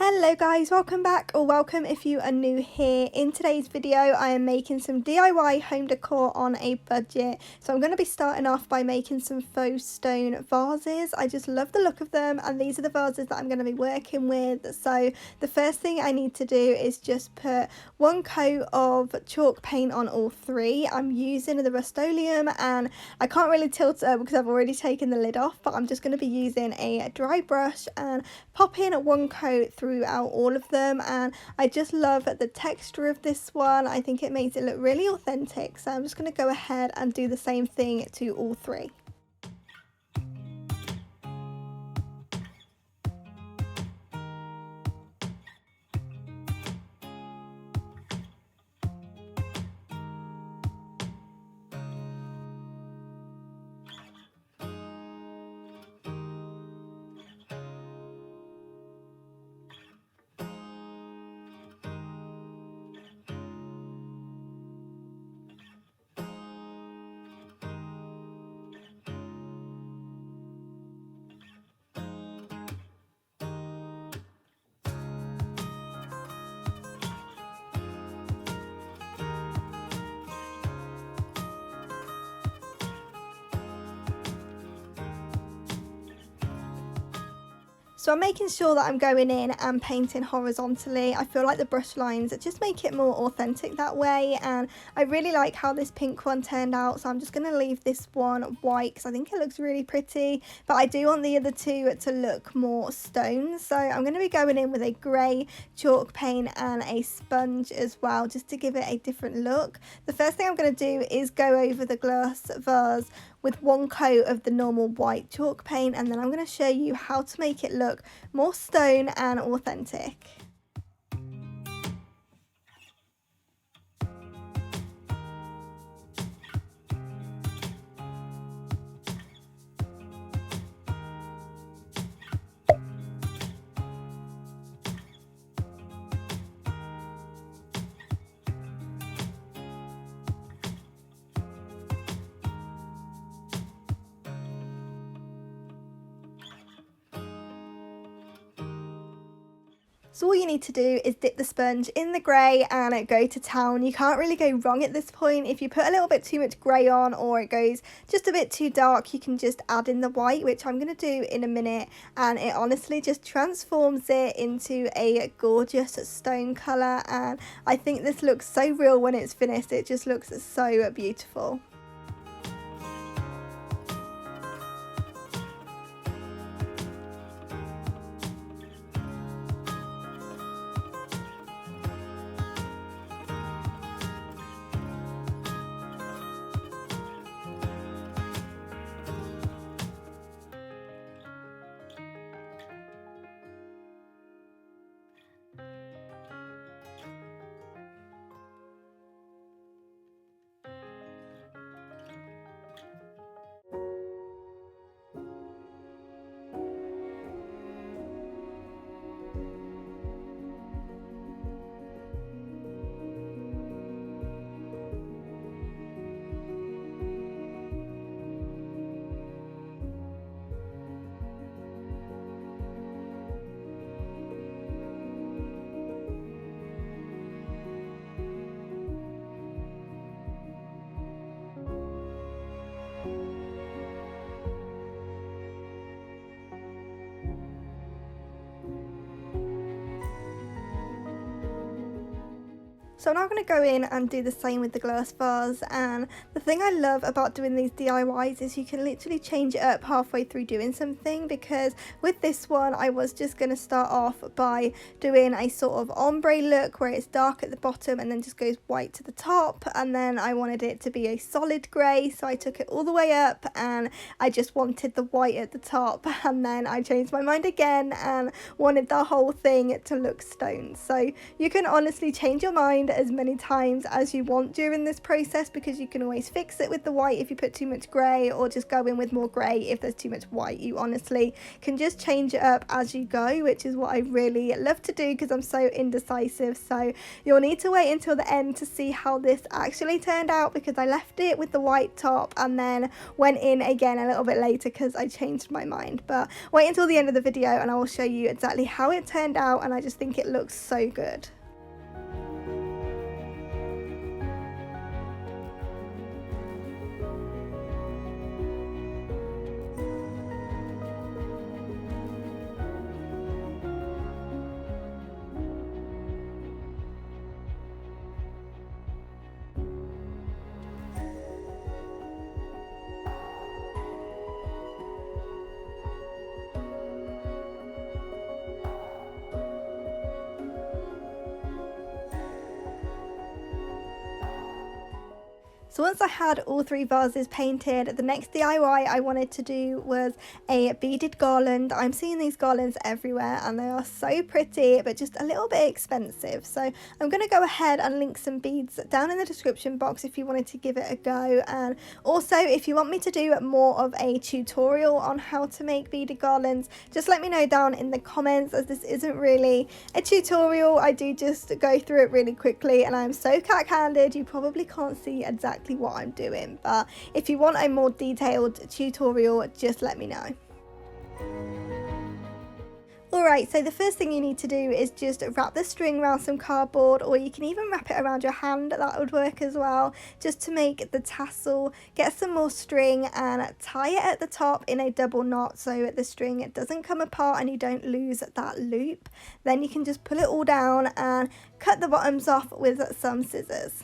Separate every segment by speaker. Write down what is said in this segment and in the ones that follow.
Speaker 1: Hello guys, welcome back, or welcome if you are new here. In today's video I am making some DIY home decor on a budget. So I'm going to be starting off by making some faux stone vases. I just love the look of them, and these are the vases that I'm going to be working with. So the first thing I need to do is just put one coat of chalk paint on all three. I'm using the Rust-Oleum, and I can't really tilt it because I've already taken the lid off, but I'm just going to be using a dry brush and popping one coat throughout all of them. And I just love the texture of this one. I think it makes it look really authentic, so I'm just going to go ahead and do the same thing to all three. So I'm making sure that I'm going in and painting horizontally. I feel like the brush lines just make it more authentic that way, and I really like how this pink one turned out, so I'm just going to leave this one white because I think it looks really pretty, but I do want the other two to look more stone. So I'm going to be going in with a grey chalk paint and a sponge as well, just to give it a different look. The first thing I'm going to do is go over the glass vase with one coat of the normal white chalk paint, and then I'm going to show you how to make it look more stone and authentic. So all you need to do is dip the sponge in the grey and go to town. You can't really go wrong at this point. If you put a little bit too much grey on, or it goes just a bit too dark, you can just add in the white, which I'm going to do in a minute, and it honestly just transforms it into a gorgeous stone colour. And I think this looks so real when it's finished. It just looks so beautiful. So I'm now going to go in and do the same with the glass vase, and the thing I love about doing these DIYs is you can literally change it up halfway through doing something, because with this one I was just going to start off by doing a sort of ombre look where it's dark at the bottom and then just goes white to the top, and then I wanted it to be a solid grey, so I took it all the way up and I just wanted the white at the top, and then I changed my mind again and wanted the whole thing to look stone. So you can honestly change your mind it as many times as you want during this process, because you can always fix it with the white if you put too much grey, or just go in with more grey if there's too much white. You honestly can just change it up as you go, which is what I really love to do because I'm so indecisive. So you'll need to wait until the end to see how this actually turned out, because I left it with the white top and then went in again a little bit later because I changed my mind. But wait until the end of the video and I will show you exactly how it turned out, and I just think it looks so good. So once I had all 3 vases painted, the next DIY I wanted to do was a beaded garland. I'm seeing these garlands everywhere and they are so pretty, but just a little bit expensive. So I'm going to go ahead and link some beads down in the description box if you wanted to give it a go. And also, if you want me to do more of a tutorial on how to make beaded garlands, just let me know down in the comments, as this isn't really a tutorial. I do just go through it really quickly and I'm so cat-handed you probably can't see exactly what I'm doing, but if you want a more detailed tutorial, just let me know. Alright, so the first thing you need to do is just wrap the string around some cardboard, or you can even wrap it around your hand, that would work as well, just to make the tassel. Get some more string and tie it at the top in a double knot so the string doesn't come apart and you don't lose that loop. Then you can just pull it all down and cut the bottoms off with some scissors.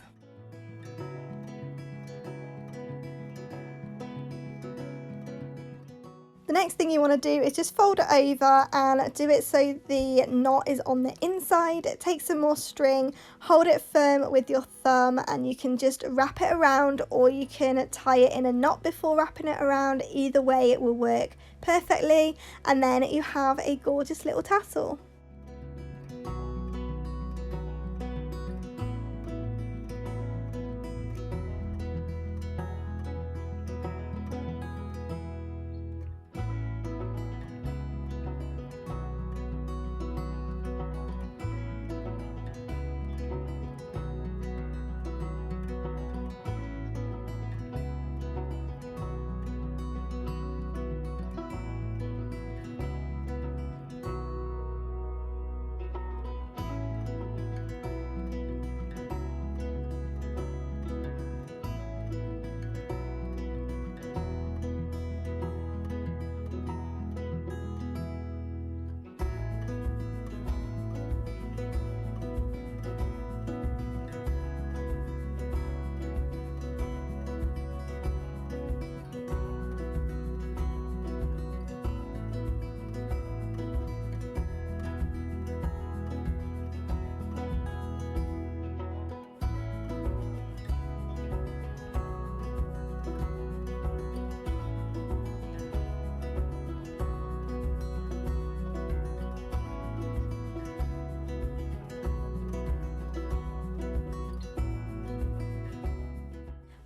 Speaker 1: The next thing you want to do is just fold it over and do it so the knot is on the inside. Take some more string, hold it firm with your thumb, and you can just wrap it around, or you can tie it in a knot before wrapping it around. Either way it will work perfectly, and then you have a gorgeous little tassel.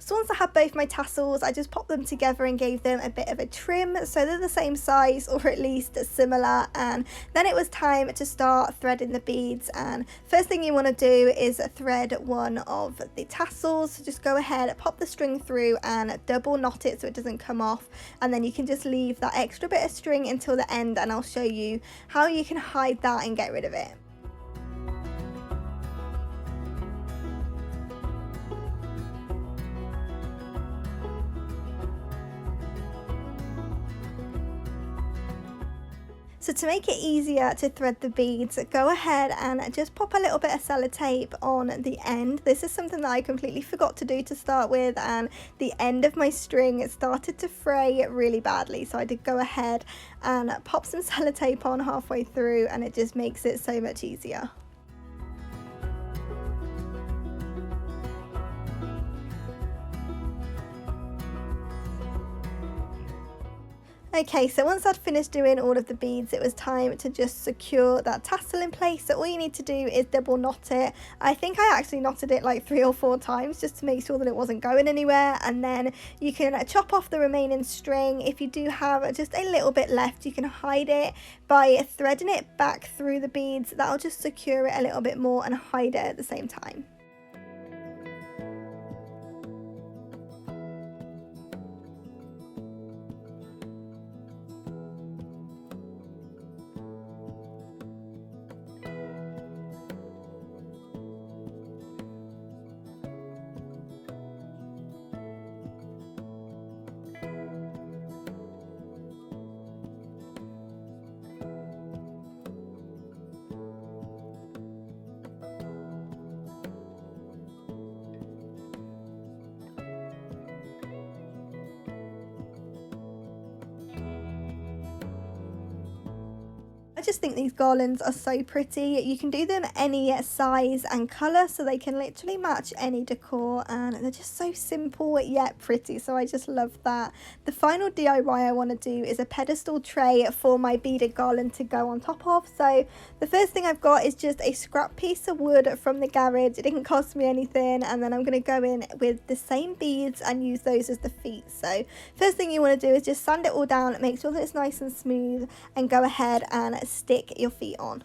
Speaker 1: So once I had both my tassels, I just popped them together and gave them a bit of a trim so they're the same size, or at least similar, and then it was time to start threading the beads. And first thing you want to do is thread one of the tassels. So just go ahead, pop the string through and double knot it so it doesn't come off, and then you can just leave that extra bit of string until the end, and I'll show you how you can hide that and get rid of it. So to make it easier to thread the beads, go ahead and just pop a little bit of sellotape on the end. This is something that I completely forgot to do to start with, and the end of my string started to fray really badly. So I did go ahead and pop some sellotape on halfway through, and it just makes it so much easier. Okay, so once I'd finished doing all of the beads, it was time to just secure that tassel in place. So all you need to do is double knot it. I think I actually knotted it like 3 or 4 times just to make sure that it wasn't going anywhere. And then you can chop off the remaining string. If you do have just a little bit left, you can hide it by threading it back through the beads. That'll just secure it a little bit more and hide it at the same time. I just think these garlands are so pretty. You can do them any size and colour, so they can literally match any decor, and they're just so simple yet pretty, so I just love that. The final DIY I want to do is a pedestal tray for my beaded garland to go on top of. So the first thing I've got is just a scrap piece of wood from the garage. It didn't cost me anything, and then I'm going to go in with the same beads and use those as the feet. So first thing you want to do is just sand it all down, make sure that it's nice and smooth, and go ahead and stick your feet on.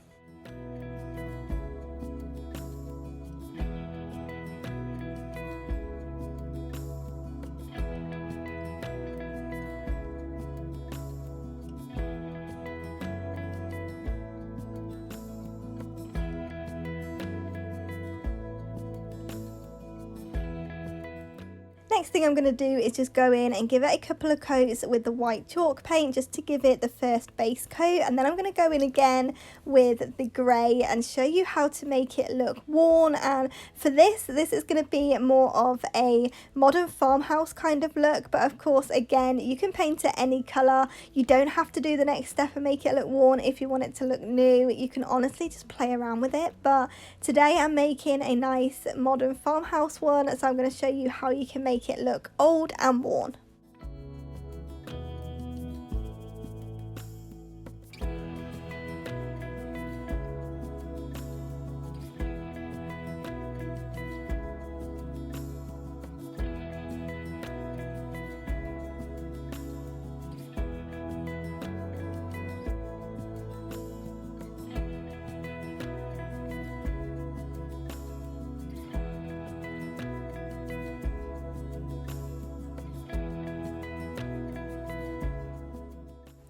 Speaker 1: Next thing I'm going to do is just go in and give it a couple of coats with the white chalk paint just to give it the first base coat, and then I'm going to go in again with the grey and show you how to make it look worn. And for this is going to be more of a modern farmhouse kind of look, but of course again you can paint it any colour. You don't have to do the next step and make it look worn. If you want it to look new, you can honestly just play around with it, but today I'm making a nice modern farmhouse one, so I'm going to show you how you can make it look old and worn.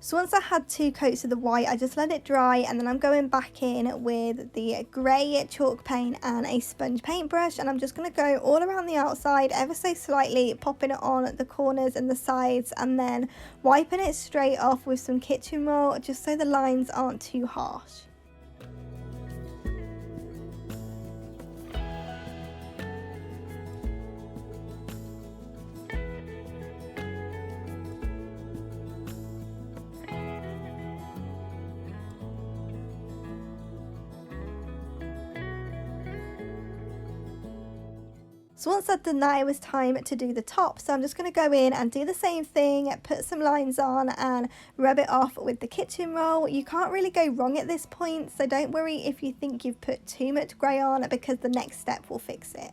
Speaker 1: So once I had 2 coats of the white, I just let it dry, and then I'm going back in with the grey chalk paint and a sponge paintbrush, and I'm just going to go all around the outside ever so slightly, popping it on the corners and the sides, and then wiping it straight off with some kitchen roll just so the lines aren't too harsh. So once I'd done that, it was time to do the top. So I'm just going to go in and do the same thing, put some lines on and rub it off with the kitchen roll. You can't really go wrong at this point, so don't worry if you think you've put too much grey on, because the next step will fix it.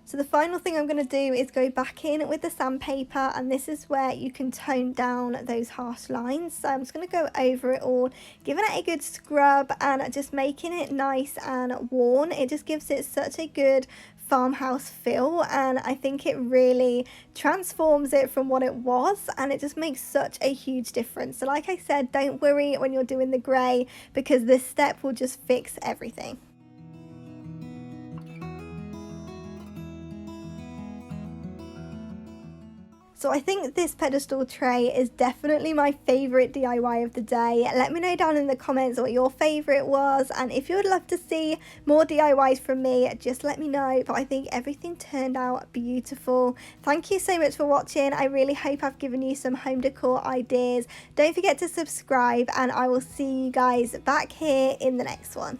Speaker 1: So the final thing I'm going to do is go back in with the sandpaper, and this is where you can tone down those harsh lines. So I'm just going to go over it all, giving it a good scrub and just making it nice and worn. It just gives it such a good farmhouse feel, and I think it really transforms it from what it was, and it just makes such a huge difference. So like I said, don't worry when you're doing the grey, because this step will just fix everything. So I think this pedestal tray is definitely my favourite DIY of the day. Let me know down in the comments what your favourite was, and if you would love to see more DIYs from me, just let me know. But I think everything turned out beautiful. Thank you so much for watching. I really hope I've given you some home decor ideas. Don't forget to subscribe, and I will see you guys back here in the next one.